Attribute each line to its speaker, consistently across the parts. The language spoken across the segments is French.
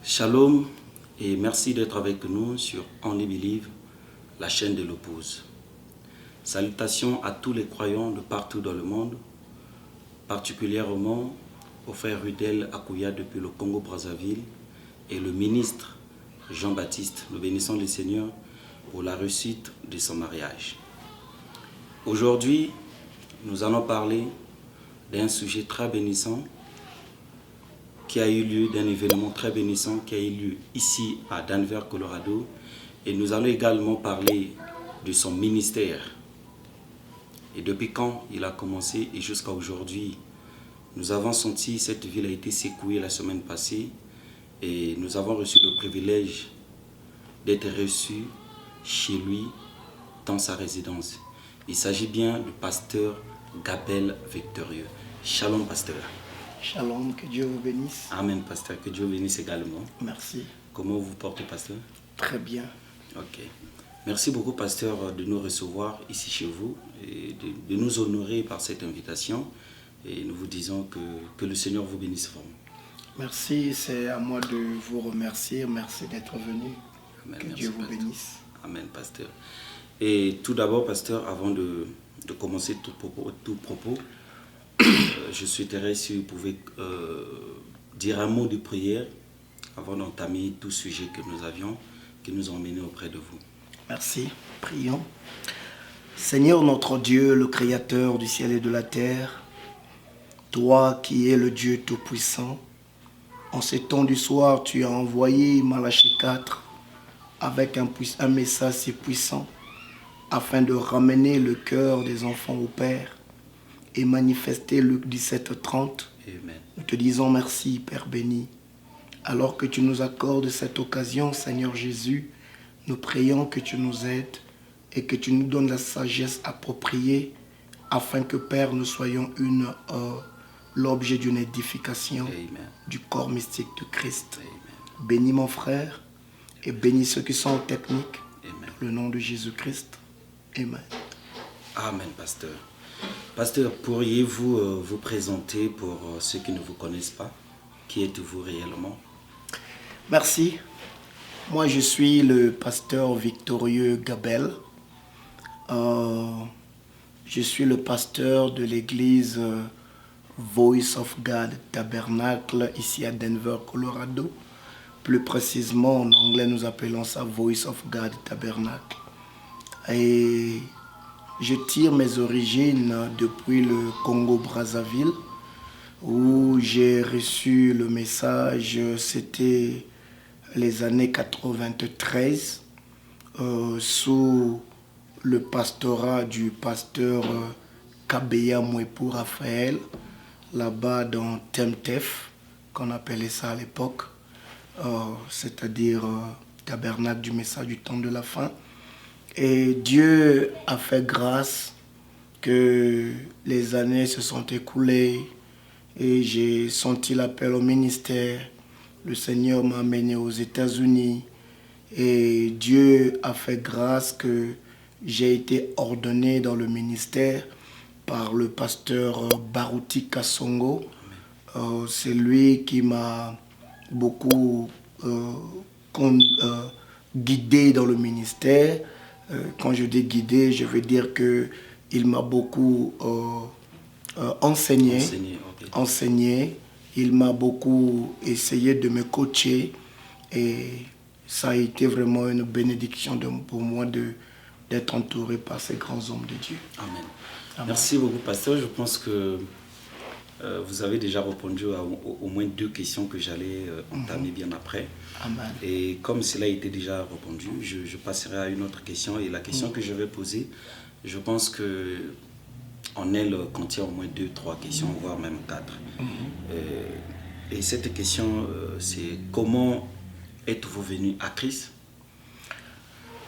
Speaker 1: Shalom et merci d'être avec nous sur Only Believe, la chaîne de l'épouse. Salutations à tous les croyants de partout dans le monde, particulièrement au frère Rudel Akouya depuis le Congo-Brazzaville et le ministre Jean-Baptiste. Nous bénissons le Seigneur pour la réussite de son mariage. Aujourd'hui, nous allons parler d'un sujet très bénissant qui a eu lieu, d'un événement très bénissant qui a eu lieu ici à Denver, Colorado. Et nous allons également parler de son ministère. Et depuis quand il a commencé et jusqu'à aujourd'hui, nous avons senti cette ville a été secouée la semaine passée et nous avons reçu le privilège d'être reçus chez lui dans sa résidence. Il s'agit bien du pasteur Gabel Victorieux. Shalom, pasteur.
Speaker 2: Shalom, que Dieu vous bénisse.
Speaker 1: Amen, pasteur. Que Dieu bénisse également.
Speaker 2: Merci.
Speaker 1: Comment vous portez, pasteur?
Speaker 2: Très bien.
Speaker 1: Ok. Merci beaucoup, pasteur, de nous recevoir ici chez vous et de nous honorer par cette invitation. Et nous vous disons que le Seigneur vous bénisse vraiment.
Speaker 2: Merci, c'est à moi de vous remercier. Merci d'être venu.
Speaker 1: Amen.
Speaker 2: Que
Speaker 1: Merci,
Speaker 2: Dieu vous
Speaker 1: pasteur.
Speaker 2: bénisse.
Speaker 1: Amen, pasteur. Et tout d'abord, pasteur, avant de commencer tout propos, je souhaiterais si vous pouvez dire un mot de prière avant d'entamer tout sujet que nous avions, qui nous ont emmenés auprès de vous.
Speaker 2: Merci. Prions. Seigneur notre Dieu, le Créateur du ciel et de la terre, toi qui es le Dieu Tout-Puissant, en ce temps du soir, tu as envoyé Malachie 4 avec un message si puissant afin de ramener le cœur des enfants au Père et manifester Luc 17:30.
Speaker 1: Amen.
Speaker 2: Nous te disons merci, Père béni. Alors que tu nous accordes cette occasion, Seigneur Jésus, nous prions que tu nous aides et que tu nous donnes la sagesse appropriée afin que, Père, nous soyons l'objet d'une édification
Speaker 1: Amen.
Speaker 2: du corps mystique de Christ.
Speaker 1: Amen.
Speaker 2: Bénis mon frère et bénis ceux qui sont en technique.
Speaker 1: Amen.
Speaker 2: Dans le nom de Jésus-Christ. Amen.
Speaker 1: Amen, pasteur. Pasteur, pourriez-vous vous présenter pour ceux qui ne vous connaissent pas? Qui êtes-vous réellement?
Speaker 2: Merci. Moi, je suis le pasteur Victorieux Gabel. Je suis le pasteur de l'église Voice of God Tabernacle ici à Denver, Colorado. Plus précisément, en anglais, nous appelons ça Voice of God Tabernacle. Et je tire mes origines depuis le Congo-Brazzaville, où j'ai reçu le message, c'était les années 93, sous le pastorat du pasteur Kabeya Mwepu Raphaël, là-bas dans Temtef, qu'on appelait ça à l'époque, c'est-à-dire tabernacle du message du temps de la fin. Et Dieu a fait grâce que les années se sont écoulées et j'ai senti l'appel au ministère. Le Seigneur m'a amené aux États-Unis et Dieu a fait grâce que j'ai été ordonné dans le ministère par le pasteur Baruti Kassongo. C'est lui qui m'a beaucoup guidé dans le ministère. Quand je dis guidé, je veux dire qu'il m'a beaucoup enseigné.
Speaker 1: Okay.
Speaker 2: Il m'a beaucoup essayé de me coacher et ça a été vraiment une bénédiction pour moi d'être entouré par ces grands hommes de Dieu.
Speaker 1: Amen.
Speaker 2: Amen.
Speaker 1: Merci beaucoup, pasteur. Je pense que vous avez déjà répondu à au moins 2 questions que j'allais entamer bien après.
Speaker 2: Amen.
Speaker 1: Et comme cela a été déjà répondu, je passerai à une autre question. Et la question que je vais poser, je pense que en elle contient au moins 2-3 questions, voire même 4. Et cette question, c'est comment êtes-vous venu à Christ?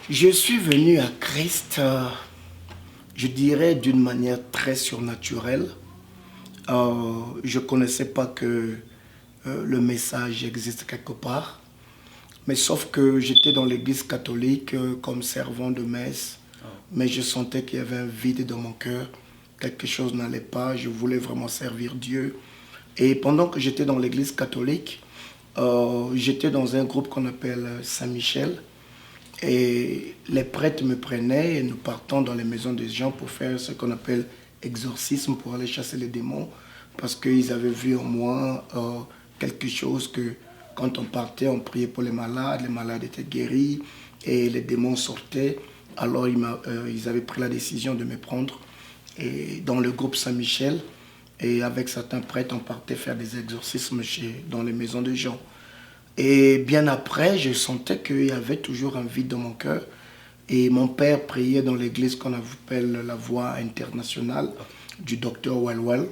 Speaker 2: Je suis venu à Christ, je dirais d'une manière très surnaturelle. Je ne connaissais pas que le message existe quelque part. Mais sauf que j'étais dans l'église catholique comme servant de messe. Mais je sentais qu'il y avait un vide dans mon cœur. Quelque chose n'allait pas. Je voulais vraiment servir Dieu. Et pendant que j'étais dans l'église catholique, J'étais dans un groupe qu'on appelle Saint-Michel. Et les prêtres me prenaient et nous partons dans les maisons des gens pour faire ce qu'on appelle exorcisme, pour aller chasser les démons. Parce qu'ils avaient vu en moi quelque chose que quand on partait, on priait pour les malades étaient guéris et les démons sortaient. Alors ils avaient pris la décision de me prendre et dans le groupe Saint-Michel. Et avec certains prêtres, on partait faire des exorcismes dans les maisons de gens. Et bien après, je sentais qu'il y avait toujours un vide dans mon cœur. Et mon père priait dans l'église qu'on appelle la Voie internationale du docteur Welwell.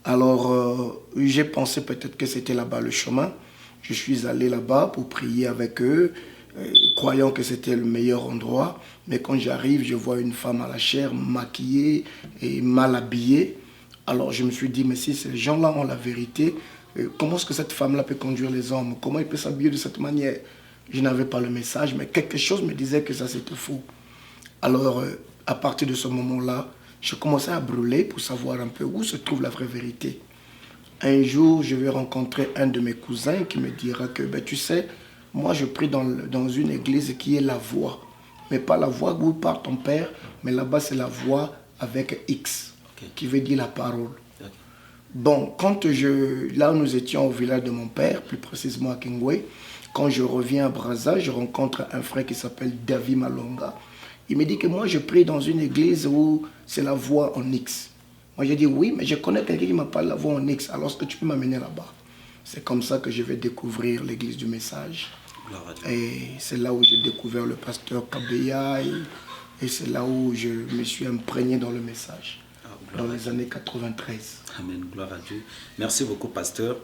Speaker 2: Alors, j'ai pensé peut-être que c'était là-bas le chemin. Je suis allé là-bas pour prier avec eux, croyant que c'était le meilleur endroit. Mais quand j'arrive, je vois une femme à la chair, maquillée et mal habillée. Alors, je me suis dit, mais si ces gens-là ont la vérité, comment est-ce que cette femme-là peut conduire les hommes? Comment elle peut s'habiller de cette manière? Je n'avais pas le message, mais quelque chose me disait que ça c'était faux. Alors, à partir de ce moment-là, je commençais à brûler pour savoir un peu où se trouve la vraie vérité. Un jour, je vais rencontrer un de mes cousins qui me dira que, ben, tu sais, moi je prie dans une église qui est la voie. Mais pas la voie où part ton père, mais là-bas c'est la voie avec X, qui veut dire la parole. Bon, là où nous étions au village de mon père, plus précisément à Kingway, quand je reviens à Brazza, je rencontre un frère qui s'appelle David Malonga. Il me dit que moi je prie dans une église où c'est la voie en X. Moi j'ai dit oui, mais je connais quelqu'un qui m'appelle la voie en X, alors est-ce que tu peux m'amener là-bas? C'est comme ça que je vais découvrir l'église du message. Et c'est là où j'ai découvert le pasteur Kabeya et c'est là où je me suis imprégné dans le message. Dans les années 93.
Speaker 1: Amen, gloire à Dieu. Merci beaucoup, pasteur.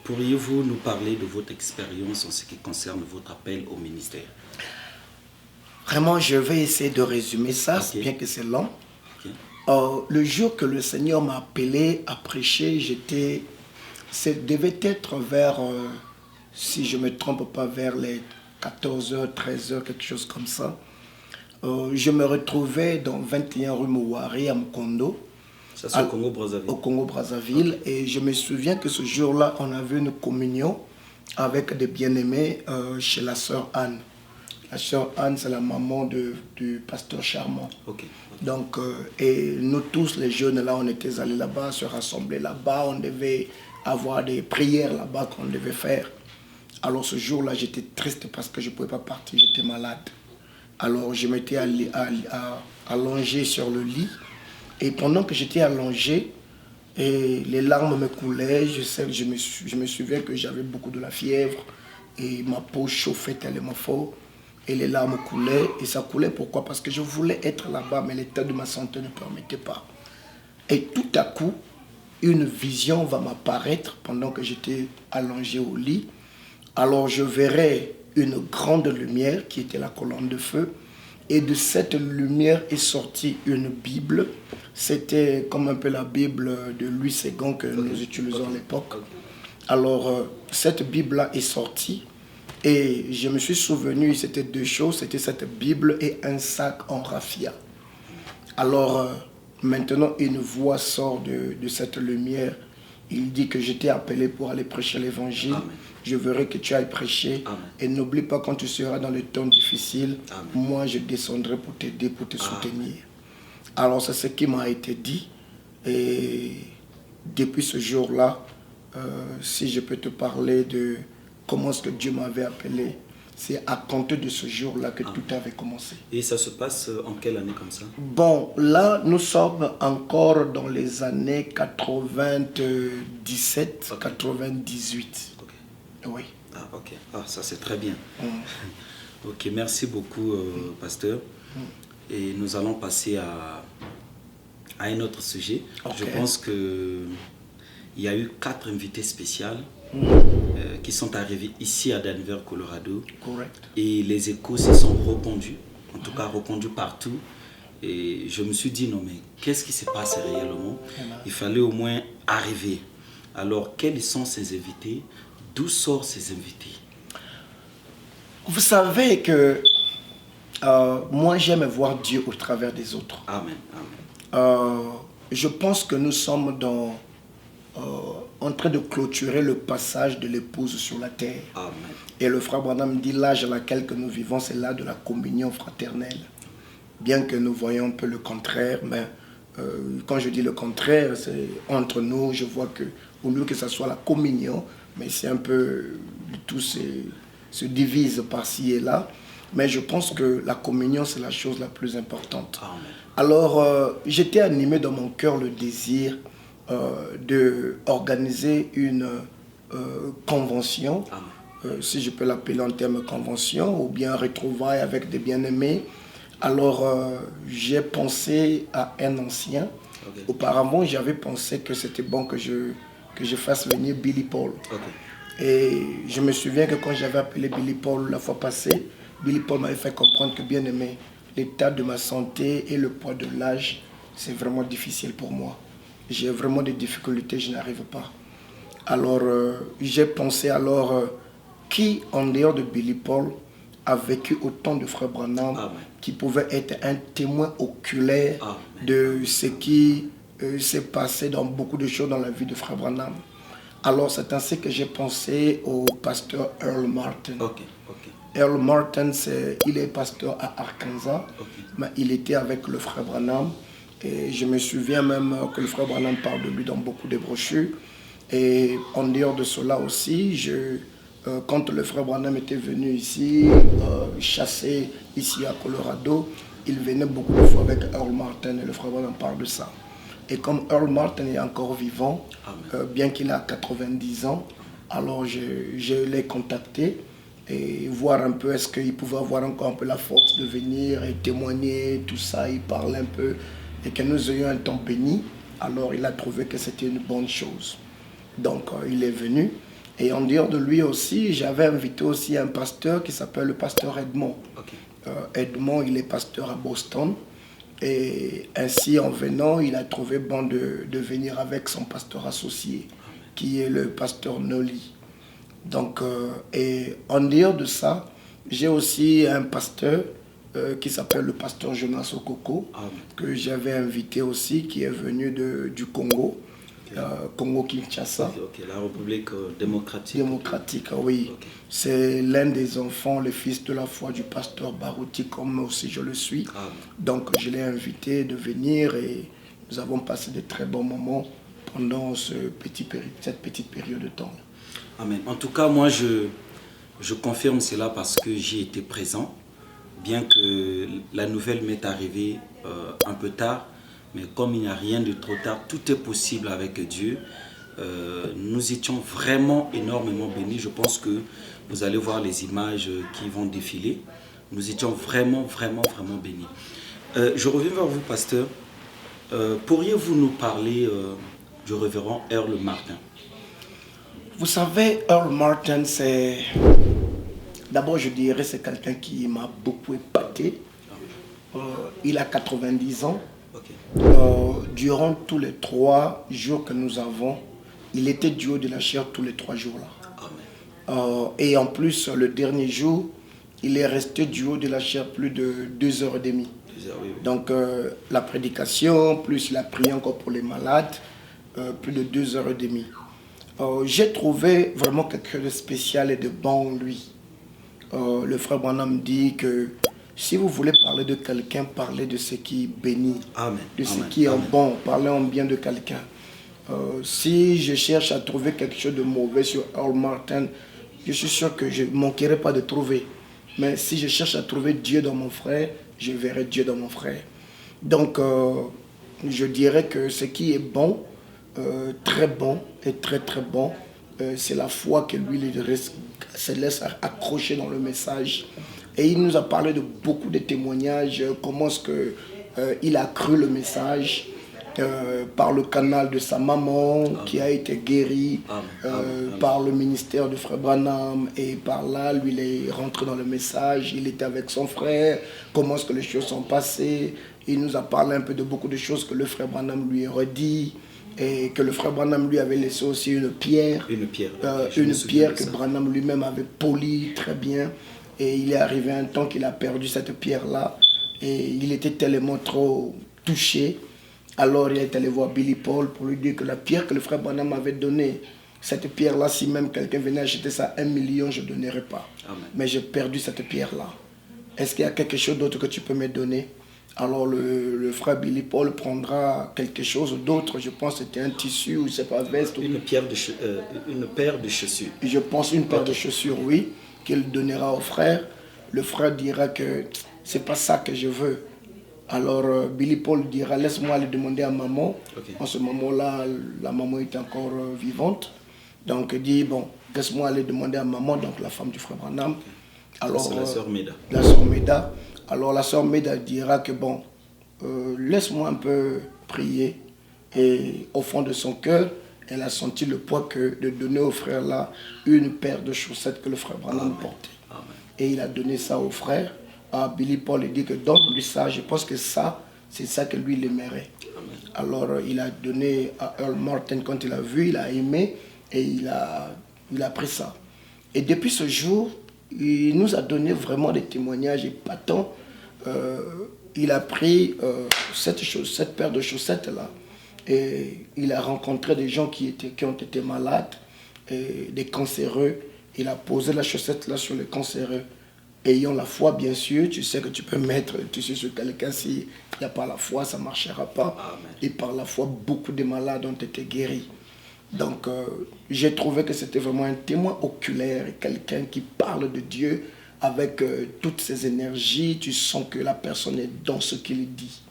Speaker 1: Pourriez-vous nous parler de votre expérience en ce qui concerne votre appel au ministère?
Speaker 2: Vraiment, je vais essayer de résumer ça, bien que c'est long. Le jour que le Seigneur m'a appelé à prêcher, devait être vers, si je ne me trompe pas, vers les 14h, 13h, quelque chose comme ça. Je me retrouvais dans 21 rue Mouari à Mukondo.
Speaker 1: Ça c'est au Congo-Brazzaville.
Speaker 2: Au Congo-Brazzaville. Et je me souviens que ce jour-là, on avait une communion avec des bien-aimés chez la sœur Anne. La sœur Anne, c'est la maman du pasteur Charmant. Donc, et nous tous, les jeunes, là, on était allés là-bas, se rassembler là-bas. On devait avoir des prières là-bas qu'on devait faire. Alors ce jour-là, j'étais triste parce que je ne pouvais pas partir, j'étais malade. Alors je m'étais allongé sur le lit et pendant que j'étais allongé, et les larmes me coulaient, je me souviens que j'avais beaucoup de la fièvre et ma peau chauffait tellement fort et les larmes coulaient. Et ça coulait pourquoi? Parce que je voulais être là-bas mais l'état de ma santé ne permettait pas. Et tout à coup, une vision va m'apparaître pendant que j'étais allongé au lit. Alors je verrai une grande lumière qui était la colonne de feu. Et de cette lumière est sortie une Bible. C'était comme un peu la Bible de Louis II que nous utilisions à l'époque. Alors cette Bible-là est sortie. Et je me suis souvenu, c'était deux choses. C'était cette Bible et un sac en raffia. Alors maintenant une voix sort de cette lumière. Il dit que j'étais appelé pour aller prêcher l'évangile. Je verrai que tu ailles prêcher. Amen. Et n'oublie pas, quand tu seras dans les temps difficiles, moi je descendrai pour t'aider, pour te soutenir. Alors c'est ce qui m'a été dit. Et depuis ce jour-là, si je peux te parler de comment est-ce que Dieu m'avait appelé, c'est à compter de ce jour-là que tout avait commencé.
Speaker 1: Et ça se passe en quelle année comme ça?
Speaker 2: Bon, là, nous sommes encore dans les années 97, 98. Oui.
Speaker 1: Ah, ok. Ah, ça c'est très bien. Ok, merci beaucoup, pasteur. Et nous allons passer à un autre sujet. Je pense qu'il y a eu 4 invités spéciaux qui sont arrivés ici à Denver, Colorado.
Speaker 2: Correct.
Speaker 1: Et les échos se sont répandus, en tout cas répandus partout. Et je me suis dit, non mais qu'est-ce qui se passe réellement? Il fallait au moins arriver. Alors, quels sont ces invités? D'où sortent ces invités?
Speaker 2: Vous savez que moi, j'aime voir Dieu au travers des autres.
Speaker 1: Amen. Amen.
Speaker 2: Je pense que nous sommes dans en train de clôturer le passage de l'épouse sur la terre.
Speaker 1: Amen.
Speaker 2: Et le frère Branham dit l'âge à laquelle que nous vivons, c'est l'âge de la communion fraternelle. Bien que nous voyons un peu le contraire, mais quand je dis le contraire, c'est entre nous, je vois que au lieu que ce soit la communion, mais c'est un peu, tout se divise par-ci et là. Mais je pense que la communion, c'est la chose la plus importante.
Speaker 1: Amen.
Speaker 2: Alors, j'étais animé dans mon cœur le désir d'organiser une convention, si je peux l'appeler en termes convention, ou bien retrouvailles avec des bien-aimés. Alors, j'ai pensé à un ancien. Okay. Auparavant, j'avais pensé que c'était bon que je fasse venir Billy Paul. Okay. Et je me souviens que quand j'avais appelé Billy Paul la fois passée, Billy Paul m'avait fait comprendre que, bien aimé, l'état de ma santé et le poids de l'âge, c'est vraiment difficile pour moi. J'ai vraiment des difficultés, je n'arrive pas. Alors, j'ai pensé qui, en dehors de Billy Paul, a vécu autant de frères Branham, Amen, qui pouvait être un témoin oculaire, Amen, de ce qui s'est passé dans beaucoup de choses dans la vie de frère Branham. Alors, c'est ainsi que j'ai pensé au pasteur Earl Martin. Okay. Earl Martin, il est pasteur à Arkansas, mais il était avec le frère Branham. Et je me souviens même que le frère Branham parle de lui dans beaucoup de brochures. Et en dehors de cela aussi, quand le frère Branham était venu ici, chasser ici à Colorado, il venait beaucoup de fois avec Earl Martin et le frère Branham parle de ça. Et comme Earl Martin est encore vivant, bien qu'il a 90 ans, alors je l'ai contacté et voir un peu est-ce qu'il pouvait avoir encore un peu la force de venir et témoigner, tout ça, il parle un peu et que nous ayons un temps béni. Alors il a trouvé que c'était une bonne chose. Donc il est venu. Et en dehors de lui aussi, j'avais invité aussi un pasteur qui s'appelle le pasteur Edmond. Okay. Edmond, il est pasteur à Boston. Et ainsi, en venant, il a trouvé bon de venir avec son pasteur associé, qui est le pasteur Noli. Donc, et en dehors de ça, j'ai aussi un pasteur qui s'appelle le pasteur Jonas Okoko, que j'avais invité aussi, qui est venu du Congo. Congo-Kinshasa.
Speaker 1: Okay, la République démocratique.
Speaker 2: Démocratique, oui. Okay. C'est l'un des enfants, le fils de la foi du pasteur Barouti, comme aussi je le suis. Donc je l'ai invité de venir et nous avons passé de très bons moments pendant cette petite période de temps.
Speaker 1: Amen. En tout cas, moi je confirme cela parce que j'y étais présent, bien que la nouvelle m'est arrivée un peu tard. Mais comme il n'y a rien de trop tard, tout est possible avec Dieu. Nous étions vraiment énormément bénis. Je pense que vous allez voir les images qui vont défiler. Nous étions vraiment bénis. Je reviens vers vous, pasteur. Pourriez-vous nous parler du révérend Earl Martin?
Speaker 2: Vous savez, Earl Martin, c'est... D'abord, je dirais c'est quelqu'un qui m'a beaucoup épaté. Il a 90 ans. Okay. Durant tous les 3 jours que nous avons, il était du haut de la chair tous les 3 jours là. Et en plus, le dernier jour, il est resté du haut de la chair plus de 2h30. Oui. Donc la prédication, plus la prière encore pour les malades, plus de 2h30. J'ai trouvé vraiment quelque chose de spécial et de bon en lui. Le frère Branham dit que si vous voulez parler de quelqu'un, parlez de ce qui bénit, Amen, de ce qui est bon, parlez en bien de quelqu'un. Si je cherche à trouver quelque chose de mauvais sur Earl Martin, je suis sûr que je ne manquerai pas de trouver. Mais si je cherche à trouver Dieu dans mon frère, je verrai Dieu dans mon frère. Donc, je dirais que ce qui est bon, très bon et très bon, c'est la foi que lui se laisse accrocher dans le message. Et il nous a parlé de beaucoup de témoignages, comment est-ce qu'il a cru le message par le canal de sa maman qui a été guérie, par le ministère de Frère Branham, et par là, lui, il est rentré dans le message, il était avec son frère, comment est-ce que les choses sont passées. Il nous a parlé un peu de beaucoup de choses que le Frère Branham lui aurait dit, et que le Frère Branham lui avait laissé aussi une pierre que Branham lui-même avait polie très bien. Et il est arrivé un temps qu'il a perdu cette pierre-là. Et il était tellement trop touché. Alors il est allé voir Billy Paul pour lui dire que la pierre que le frère Branham avait donnée, cette pierre-là, si même quelqu'un venait acheter ça à 1 million, je ne donnerais pas.
Speaker 1: Amen.
Speaker 2: Mais j'ai perdu cette pierre-là. Est-ce qu'il y a quelque chose d'autre que tu peux me donner? Alors le frère Billy Paul prendra quelque chose d'autre. Je pense que c'était un tissu ou c'est pas veste.
Speaker 1: Une paire de chaussures.
Speaker 2: Je pense une paire de chaussures, oui, qu'il donnera au frère. Le frère dira que c'est pas ça que je veux. Alors Billy Paul dira laisse-moi aller demander à maman.
Speaker 1: Okay.
Speaker 2: En ce moment-là, la maman est encore vivante. Donc il dit bon, laisse-moi aller demander à maman, donc la femme du frère Branham.
Speaker 1: Okay.
Speaker 2: Alors
Speaker 1: c'est la sœur Meda.
Speaker 2: La sœur Meda. Alors la sœur Meda dira que bon, laisse-moi un peu prier. Et au fond de son cœur, elle a senti le poids que de donner au frère là une paire de chaussettes que le frère Branham portait.
Speaker 1: Amen.
Speaker 2: Et il a donné ça au frère. Billy Paul dit que donne-lui ça. Je pense que ça, c'est ça que lui il aimerait. Amen. Alors il a donné à Earl Martin quand il a vu, il a aimé et il a pris ça. Et depuis ce jour, il nous a donné vraiment des témoignages épatants. Il a pris cette paire de chaussettes là et il a rencontré des gens qui ont été malades, et des cancéreux. Il a posé la chaussette là sur les cancéreux. Ayant la foi, bien sûr, tu sais que tu peux mettre le tissu sur quelqu'un. S'il n'y a pas la foi, ça ne marchera pas. Amen. Et par la foi, beaucoup de malades ont été guéris. Donc, j'ai trouvé que c'était vraiment un témoin oculaire, quelqu'un qui parle de Dieu avec toutes ses énergies. Tu sens que la personne est dans ce qu'il dit.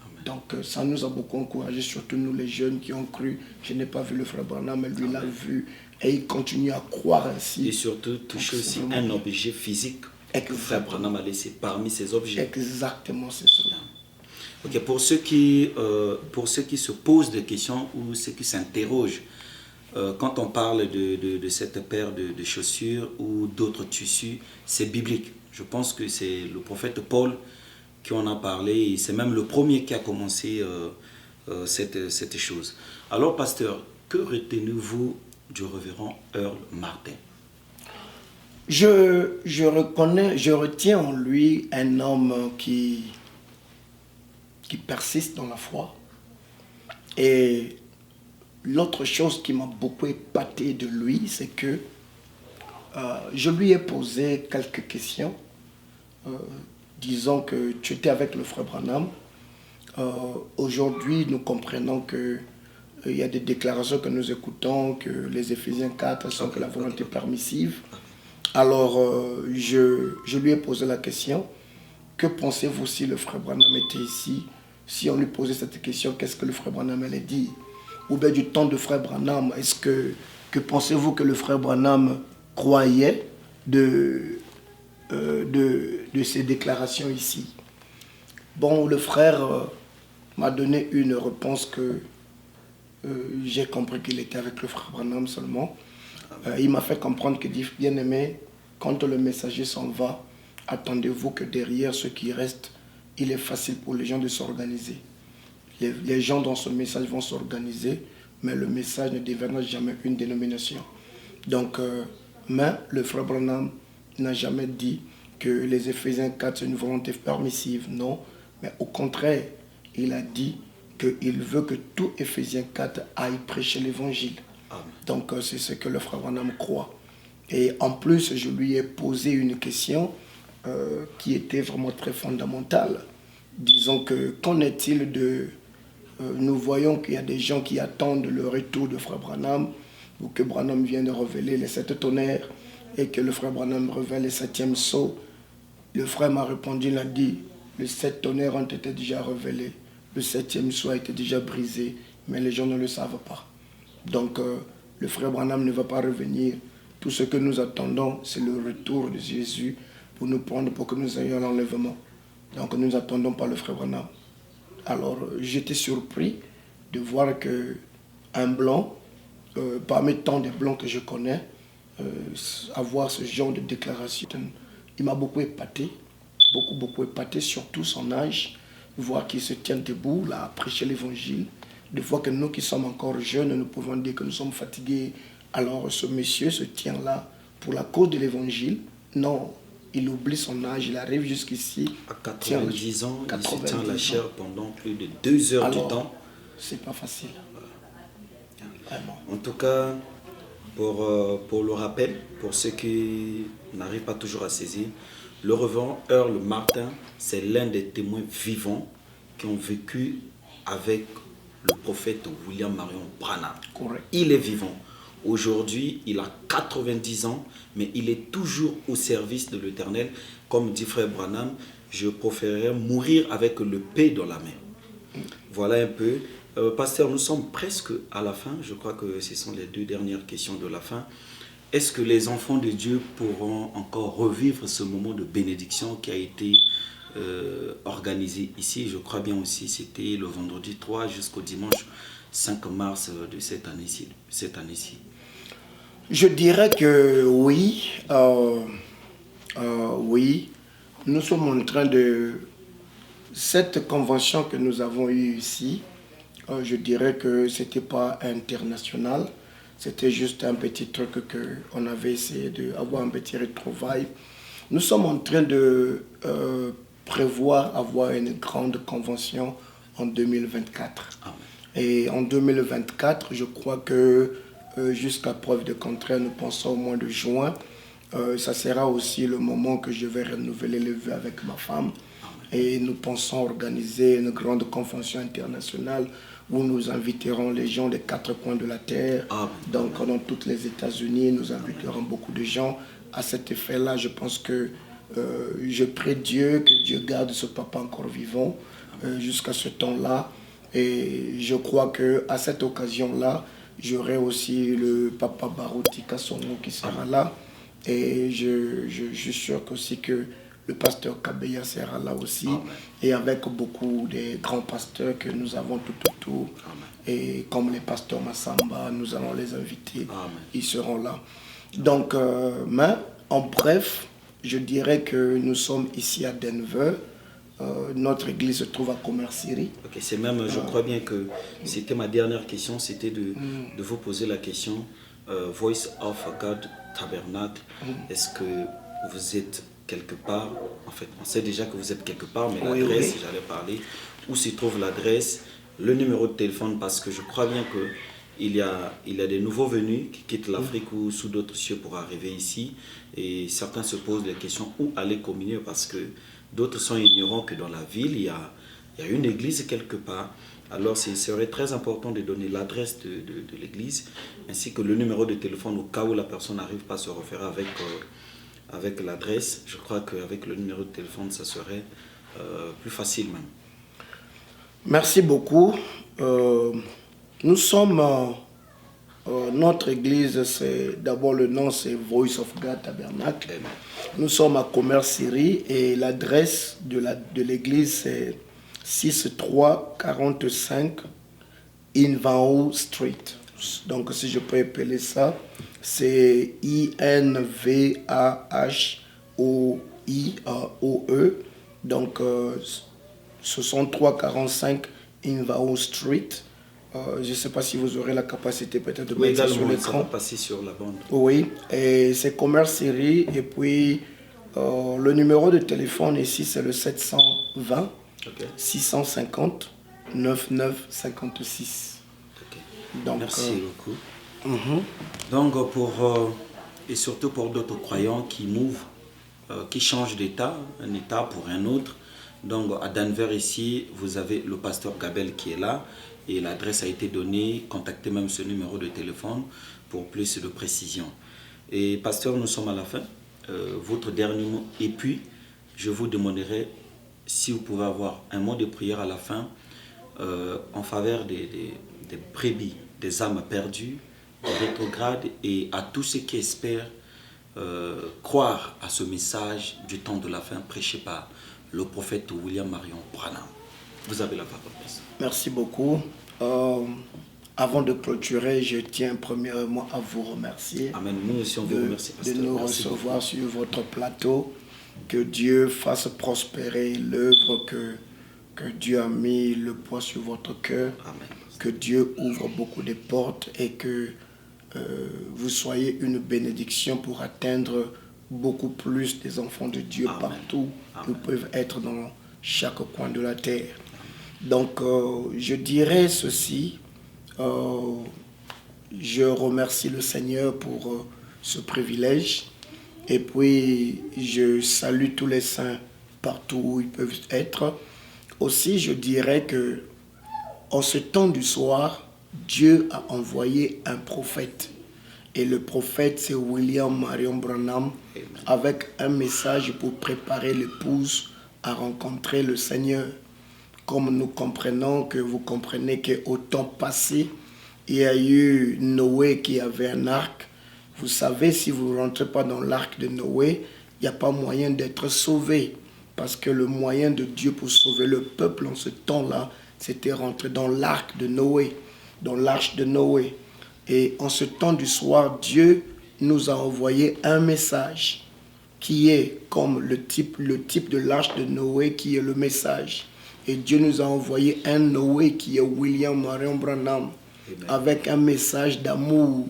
Speaker 2: Amen. Donc, ça nous a beaucoup encouragés, surtout nous les jeunes qui ont cru. Je n'ai pas vu le frère Branham, mais lui l'a vu. Et il continue à croire ainsi.
Speaker 1: Et surtout, toucher aussi un objet physique que le frère Branham a laissé parmi ces objets.
Speaker 2: Exactement, c'est cela.
Speaker 1: Ok, pour ceux qui se posent des questions ou ceux qui s'interrogent, quand on parle de cette paire de chaussures ou d'autres tissus, c'est biblique. Je pense que c'est le prophète Paul qui en a parlé et c'est même le premier qui a commencé cette chose. Alors, pasteur, que retenez-vous du révérend Earl Martin?
Speaker 2: Je retiens en lui un homme qui persiste dans la foi. Et l'autre chose qui m'a beaucoup épaté de lui, c'est que je lui ai posé quelques questions. Disons que tu étais avec le frère Branham. Aujourd'hui, nous comprenons que il y a des déclarations que nous écoutons, que les Éphésiens 4 sont que la volonté permissive. Alors, je lui ai posé la question, que pensez-vous si le frère Branham était ici? Si on lui posait cette question, qu'est-ce que le frère Branham allait dire? Ou bien du temps de frère Branham, est-ce que pensez-vous que le frère Branham croyait de ces déclarations ici? Bon, le frère m'a donné une réponse que j'ai compris qu'il était avec le frère Branham seulement. Il m'a fait comprendre que, dit bien-aimé, quand le messager s'en va, attendez-vous que derrière ceux qui restent, il est facile pour les gens de s'organiser. Les gens dans ce message vont s'organiser, mais le message ne deviendra jamais une dénomination. Donc, mais le frère Branham n'a jamais dit que les Éphésiens 4 c'est une volonté permissive, non. Mais au contraire, il a dit qu'il veut que tout Éphésiens 4 aille prêcher l'évangile. Donc c'est ce que le frère Branham croit. Et en plus, je lui ai posé une question qui était vraiment très fondamentale. Disons que qu'en est-il de... nous voyons qu'il y a des gens qui attendent le retour de frère Branham, ou que Branham vient de révéler les 7 tonnerres, et que le frère Branham révèle les 7e sceaux. Le frère m'a répondu, il a dit, les 7 tonnerres ont été déjà révélés, le 7e sceau a été déjà brisé, mais les gens ne le savent pas. Donc, le frère Branham ne va pas revenir. Tout ce que nous attendons, c'est le retour de Jésus pour nous prendre, pour que nous ayons l'enlèvement. Donc, nous n'attendons pas le frère Branham. Alors, j'étais surpris de voir qu'un blanc, parmi tant de blancs que je connais, avoir ce genre de déclaration, il m'a beaucoup épaté, beaucoup épaté, surtout son âge, voir qu'il se tient debout, là, à prêcher l'évangile. De fois que nous qui sommes encore jeunes, nous pouvons dire que nous sommes fatigués. Alors ce monsieur se tient là pour la cause de l'évangile. Non, il oublie son âge, il arrive jusqu'ici.
Speaker 1: À 90 ans, il se tient la chair pendant plus de 2 heures du temps
Speaker 2: c'est pas facile. Vraiment.
Speaker 1: En tout cas, pour le rappel, pour ceux qui n'arrivent pas toujours à saisir, le reverend Earl Martin, c'est l'un des témoins vivants qui ont vécu avec le prophète William Marion Branham.
Speaker 2: Correct.
Speaker 1: Il est vivant. Aujourd'hui, il a 90 ans, mais il est toujours au service de l'Éternel. Comme dit frère Branham, je préférerais mourir avec le paix dans la main. Voilà un peu. Pasteur, nous sommes presque à la fin. Je crois que ce sont les 2 dernières questions de la fin. Est-ce que les enfants de Dieu pourront encore revivre ce moment de bénédiction qui a été organisé ici? Je crois bien aussi, c'était le vendredi 3 jusqu'au dimanche 5 mars de cette année-ci.
Speaker 2: Je dirais que oui. Oui. Nous sommes en train de... Cette convention que nous avons eue ici, je dirais que ce n'était pas international. C'était juste un petit truc qu'on avait essayé d'avoir un petit retrouvaille. Nous sommes en train de prévoir avoir une grande convention en 2024.
Speaker 1: Amen.
Speaker 2: Et en 2024, je crois que jusqu'à preuve de contraire, nous pensons au mois de juin. Ça sera aussi le moment que je vais renouveler les vœux avec ma femme. Et nous pensons organiser une grande convention internationale où nous inviterons les gens des 4 coins de la terre. Donc dans toutes les États-Unis, nous inviterons beaucoup de gens. À cet effet-là, je pense que je prie Dieu, que Dieu garde ce papa encore vivant jusqu'à ce temps-là. Et je crois qu'à cette occasion-là, j'aurai aussi le papa Barouti Kassongo qui sera là. Et je suis sûr aussi que le pasteur Kabeya sera là aussi. Amen. Et avec beaucoup de grands pasteurs que nous avons tout autour. Amen. Et comme les pasteurs Massamba, nous allons les inviter. Amen. Ils seront là. Donc, mais en bref, je dirais que nous sommes ici à Denver. Notre église se trouve à Commercerie.
Speaker 1: Ok, c'est même, je crois bien que c'était ma dernière question, c'était de vous poser la question, Voice of God Tabernacle, est-ce que vous êtes quelque part, en fait, on sait déjà que vous êtes quelque part, mais l'adresse, oui. J'allais parler, où se trouve l'adresse, le numéro de téléphone, parce que je crois bien qu'il y a des nouveaux venus qui quittent l'Afrique ou sous d'autres cieux pour arriver ici, et certains se posent la question où aller communier, parce que d'autres sont ignorants que dans la ville, il y a une église quelque part. Alors, il serait très important de donner l'adresse de l'église, ainsi que le numéro de téléphone au cas où la personne n'arrive pas à se référer avec l'adresse. Je crois qu'avec le numéro de téléphone, ça serait plus facile même.
Speaker 2: Merci beaucoup. Nous sommes... notre église, c'est d'abord le nom, c'est Voice of God Tabernacle. Amen. Nous sommes à Commercerie et l'adresse de l'église, c'est 6345 Invao Street. Donc, si je peux appeler ça, c'est INVAHOIOE. Donc, 6345 Invao Street. Je ne sais pas si vous aurez la capacité peut-être de mettre ça sur l'écran.
Speaker 1: Ça va passer sur la bande.
Speaker 2: Oui, et c'est Commercerie. Et puis, le numéro de téléphone ici, c'est le 720 650 9956.
Speaker 1: Okay.
Speaker 2: Donc,
Speaker 1: merci beaucoup. Donc, et surtout pour d'autres croyants qui mouvent, qui changent d'état, un état pour un autre. Donc, à Denver ici, vous avez le pasteur Gabel qui est là. Et l'adresse a été donnée, contactez même ce numéro de téléphone pour plus de précision. Et pasteur, nous sommes à la fin. Votre dernier mot. Et puis, je vous demanderai si vous pouvez avoir un mot de prière à la fin en faveur des brebis, des âmes perdues, des rétrogrades et à tous ceux qui espèrent croire à ce message du temps de la fin prêché par le prophète William Marion Branham. Vous avez la parole.
Speaker 2: Merci beaucoup. Avant de clôturer, je tiens premièrement à vous remercier.
Speaker 1: Amen. Nous aussi, on vous remercie, pasteur.
Speaker 2: De nous recevoir sur votre plateau. Que Dieu fasse prospérer l'œuvre que Dieu a mis le poids sur votre cœur.
Speaker 1: Amen.
Speaker 2: Que Dieu ouvre beaucoup de portes et que vous soyez une bénédiction pour atteindre beaucoup plus des enfants de Dieu. Amen. Partout. Amen. Ils peuvent être dans chaque coin de la terre. Donc, je dirais ceci. Je remercie le Seigneur pour ce privilège. Et puis, je salue tous les saints partout où ils peuvent être. Aussi, je dirais que en ce temps du soir, Dieu a envoyé un prophète. Et le prophète, c'est William Marion Branham, avec un message pour préparer l'épouse à rencontrer le Seigneur. Comme nous comprenons, que vous comprenez qu'au temps passé, il y a eu Noé qui avait un arc. Vous savez, si vous ne rentrez pas dans l'arc de Noé, il n'y a pas moyen d'être sauvé. Parce que le moyen de Dieu pour sauver le peuple en ce temps-là, c'était rentrer dans l'arc de Noé, dans l'arche de Noé. Et en ce temps du soir, Dieu nous a envoyé un message qui est comme le type de l'arche de Noé qui est le message. Et Dieu nous a envoyé un Noé qui est William Marion Branham, avec un message d'amour,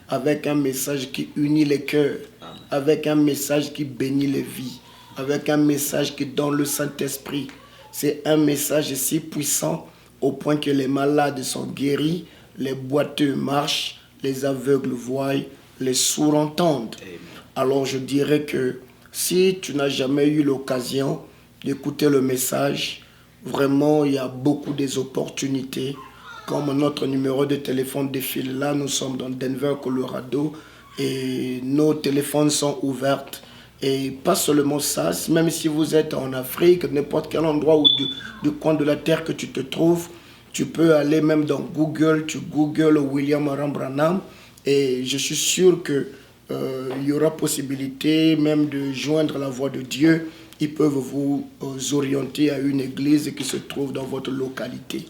Speaker 2: avec un message qui unit les cœurs, avec un message qui bénit les vies, avec un message qui donne le Saint-Esprit. C'est un message si puissant au point que les malades sont guéris, les boiteux marchent, les aveugles voient, les sourds entendent. Alors je dirais que si tu n'as jamais eu l'occasion d'écouter le message, vraiment il y a beaucoup d'opportunités. Comme notre numéro de téléphone défile là, nous sommes dans Denver, Colorado, et nos téléphones sont ouverts. Et pas seulement ça, même si vous êtes en Afrique, n'importe quel endroit ou du coin de la terre que tu te trouves, tu peux aller même dans Google, tu googles William Marion Branham, et je suis sûr que il y aura possibilité même de joindre la voix de Dieu. Ils peuvent vous orienter à une église qui se trouve dans votre localité.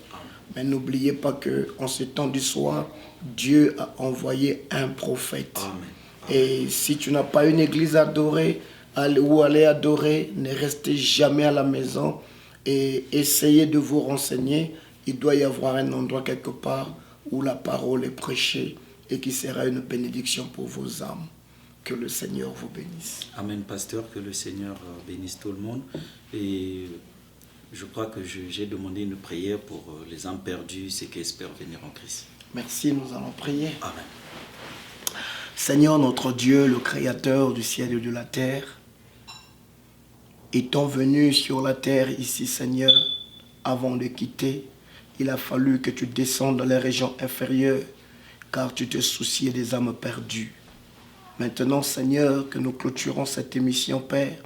Speaker 2: Mais n'oubliez pas qu'en ce temps du soir, Dieu a envoyé un prophète. Amen. Et si tu n'as pas une église à adorer, ou aller adorer, ne restez jamais à la maison et essayez de vous renseigner. Il doit y avoir un endroit quelque part où la parole est prêchée et qui sera une bénédiction pour vos âmes. Que le Seigneur vous bénisse.
Speaker 1: Amen, pasteur, que le Seigneur bénisse tout le monde. Et je crois que j'ai demandé une prière pour les âmes perdues, ceux qui espèrent venir en Christ.
Speaker 2: Merci, nous allons prier.
Speaker 1: Amen.
Speaker 2: Seigneur notre Dieu, le Créateur du ciel et de la terre, étant venu sur la terre ici, Seigneur, avant de quitter, il a fallu que tu descendes dans les régions inférieures, car tu te souciais des âmes perdues. Maintenant, Seigneur, que nous clôturons cette émission, Père,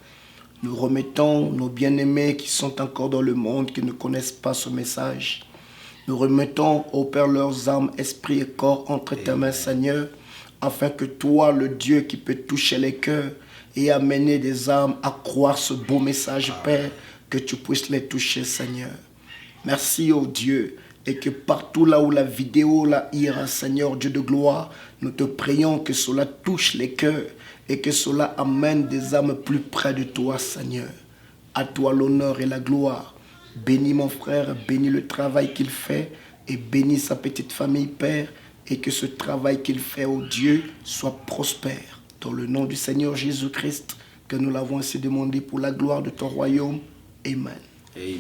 Speaker 2: nous remettons nos bien-aimés qui sont encore dans le monde, qui ne connaissent pas ce message. Nous remettons, ô Père, leurs âmes, esprit et corps entre tes mains, Seigneur, afin que toi, le Dieu qui peut toucher les cœurs et amener des âmes à croire ce beau message, Père, que tu puisses les toucher, Seigneur. Merci, ô Dieu, et que partout là où la vidéo là ira, Seigneur, Dieu de gloire, nous te prions que cela touche les cœurs et que cela amène des âmes plus près de toi, Seigneur. À toi l'honneur et la gloire. Bénis mon frère, bénis le travail qu'il fait et bénis sa petite famille, Père, et que ce travail qu'il fait, ô Dieu, soit prospère. Dans le nom du Seigneur Jésus-Christ, que nous l'avons ainsi demandé pour la gloire de ton royaume. Amen.
Speaker 1: Amen.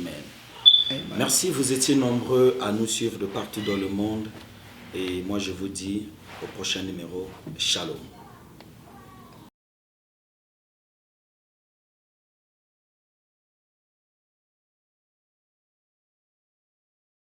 Speaker 2: Amen.
Speaker 1: Merci, vous étiez nombreux à nous suivre de partout dans le monde. Et moi, je vous dis au prochain numéro, Shalom.